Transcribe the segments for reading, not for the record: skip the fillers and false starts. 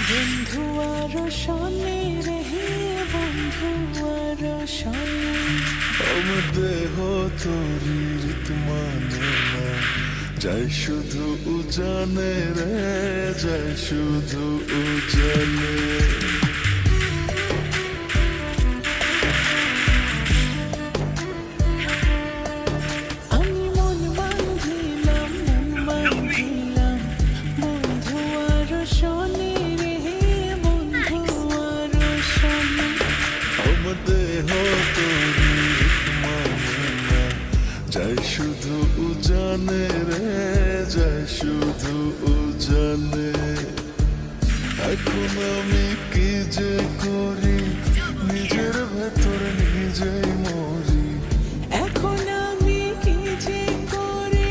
বন্ধু আরো শোনে রে বন্ধু আরো শোনে আমার দেহ তোরির মানে না যাই শুধু উজানে রে যাই শুধু উজানে আমি মন বাঁধিলাম বন্ধু আরো শোনে রে বন্ধু আরো শোনে আমার দেহ তোরির মানে না যাই শুধু উজানে রে যাই শুধু উজানে এখন আমি কি যে করি নিজের ভেতর নিজেই মরি এখন আমি কি যে করি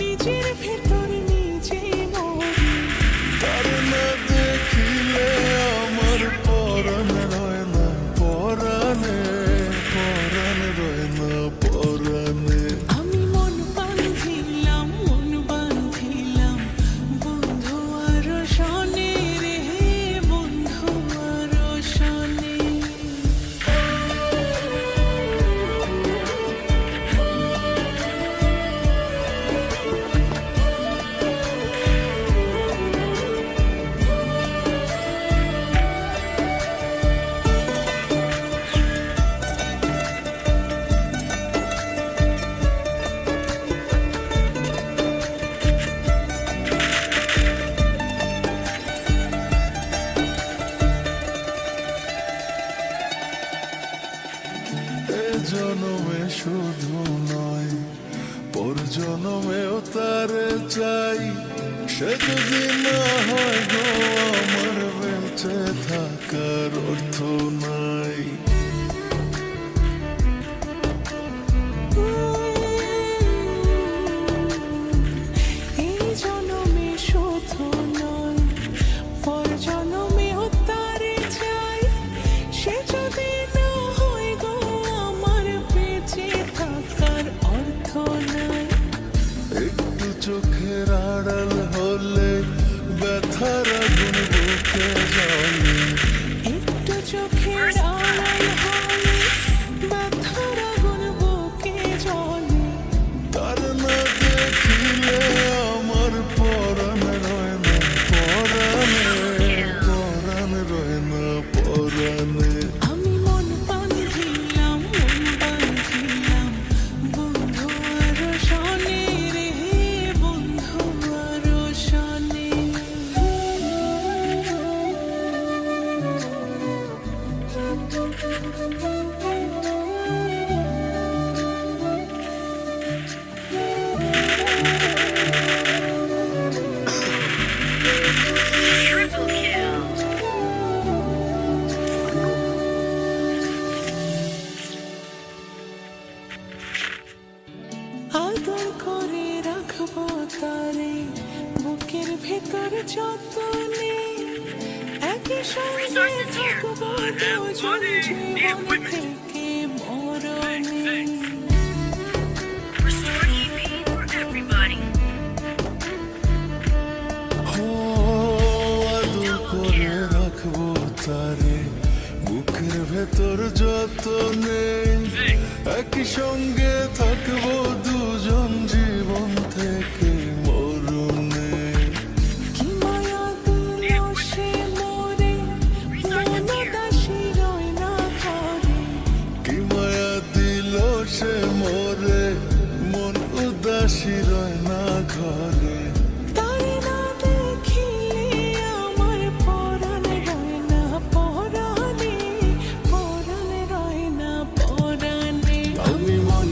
নিজের ভেতর নিজে মরি তার না দেখিলে আমার পরাণ রয় না পরাণে পরাণ রয় না পরাণে আমি মন বাঁধিলাম বন্ধু আরো শোনে রে বন্ধু আরো শোনে এ জনমে শুধু নয় পর জনমেও তারে চাই সে যদি না হয় গো আমার বেঁচে থাকার অর্থ নাই এই জনমে শুধু নয় পর জনমেও তারে চাই সে যদি না হয় গো আমার বেঁচে থাকার অর্থ নাই একটু চোখের আড়াল হলে ব্যথার আগুন বুকে জ্বলে একটু চোখের আড়াল হলে ব্যথার আগুন বুকে জ্বলে তার না দেখিলে আমার পরাণ রয় না পরাণে পরাণ রয় না পরাণে আমি মন বাঁধিলাম বন্ধু আরো শোনে রে বন্ধু আরো শোনে Triple kill. আদর করে রাখবো তারে বুকের ভেতর যতনে একই সঙ্গে Resources here. থাকবো Have দুজন money. জীবন Need equipment. থেকে মরণে Restore EP for everybody. ও আদর করে রাখবো তারে বুকের ভেতর যতনে একই সঙ্গে থাকবো দুজন জীবন থেকে মরণে কি মায়া দিল সে মোরে মন দাসী রয় না ঘরে কি মায়া দিল সে মোরে মন উদাসী রয় না ঘরে তারে না দেখিলে আমার পরাণ রয় না পরাণে পরাণ রয় না পরাণে আমি মন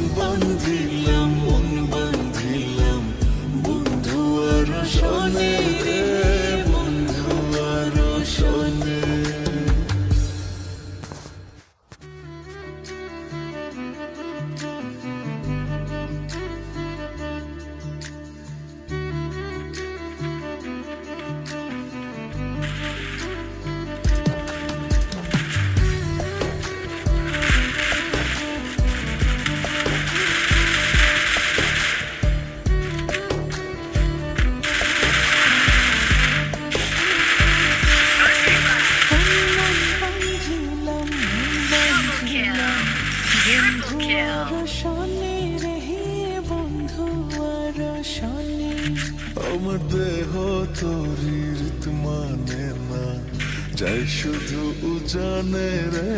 যাই শুধু উজানে রে,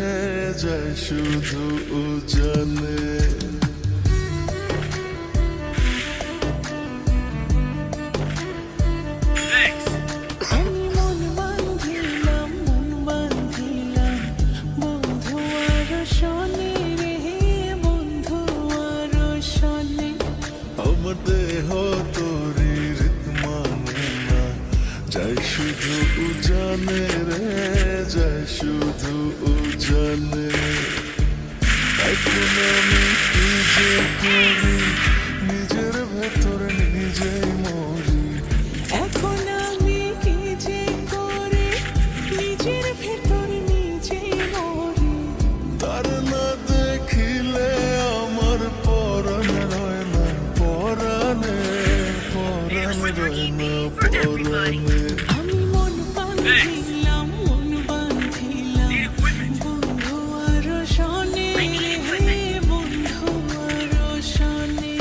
যাই শুধু উজানে। আমি মন বাঁধিলাম বন্ধু আর শনি রে, বন্ধু আর শনি। আমার দেহ তোরি রীত মানে না, যাই শুধু উজানে রে, যাই শুধু উজানে। এখন আমি কি যে করি, নিজের ভেতর নিজেই মরি। এখন আমি কি যে করি, নিজের ভেতর নিজেই মরি। তার না দেখিলে আমার পরাণ রয় না, পরাণে পরাণ রয় না, পরাণে। আমি মন বাঁধিলাম বন্ধু আর শনি রে, বন্ধু আর শনি।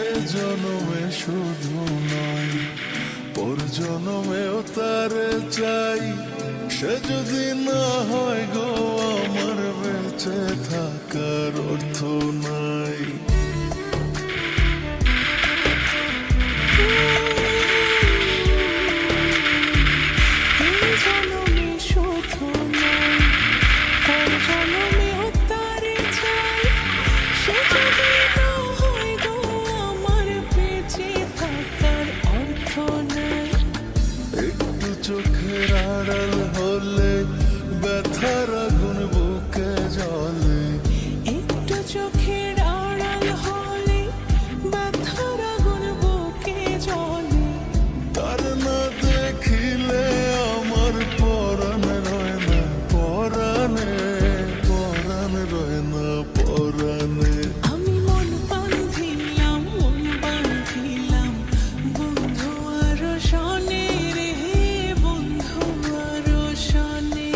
এ জনমে শুধু নয়, পর জনমেও তারে চাই। সে যদি না হয় গো আমার, বেঁচে থাকার অর্থ নাই। এই জনমে শুধু নয়, পর জনমেও তারে চাই। সে যদি না হয় গো আমার, বেঁচে থাকার অর্থ নাই। একটু চোখের আড়াল হলে ব্যথার আগুন বুকে জ্বলে। একটু চোখের আড়াল হলে ব্যথার আগুন বুকে জ্বলে। তার না দেখিলে আমার পরাণ রয় না, পরাণে পরাণ রয় না, পরাণে। আমি মন বাঁধিলাম বন্ধু আর শনি রে, বন্ধু আর শনি।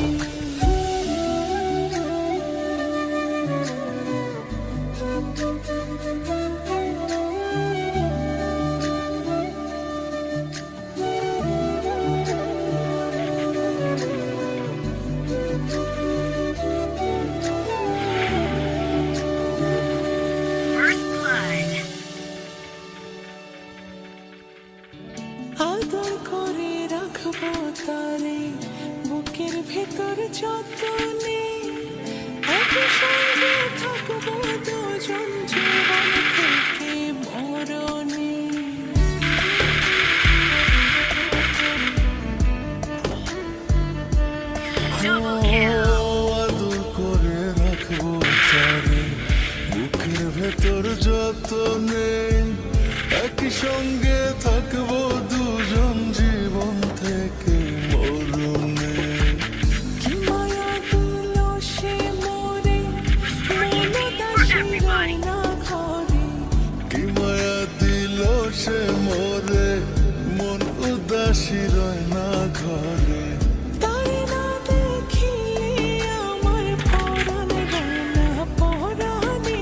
First blood. আদর করে রাখবো তারে বুকের ভেতর যতনে। একই সঙ্গে থাকবো দুজন জীবন থেকে মরণে। Double kill. আদর করে রাখবো তারে বুকের ভেতর যতনে। একই সঙ্গে থাকবো দুজন জীবন থেকে মরণে। কি মায়া দিল সে মোরে, মনদাসী রয় না ঘরে। কি মায়া দিল সে মোরে, মন উদাসী রয় না ঘরে। তারে না দেখিলে আমার পরাণ রয় না, পরাণে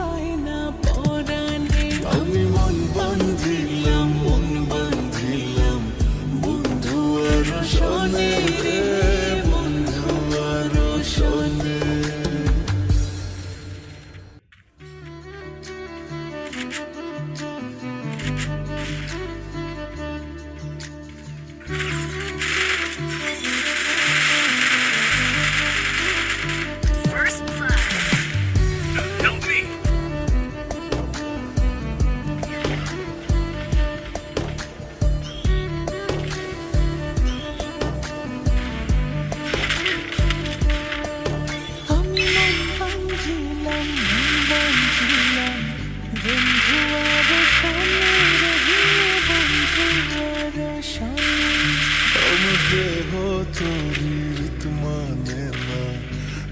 রয় না, পরাণে। আমি মন বাঁধিলাম বন্ধু আর শনি রে, বন্ধু আর শনি।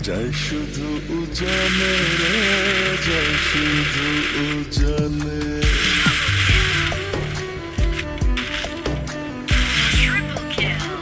যায় শুধু উজানে রে, যায় শুধু উজানে। Triple kill.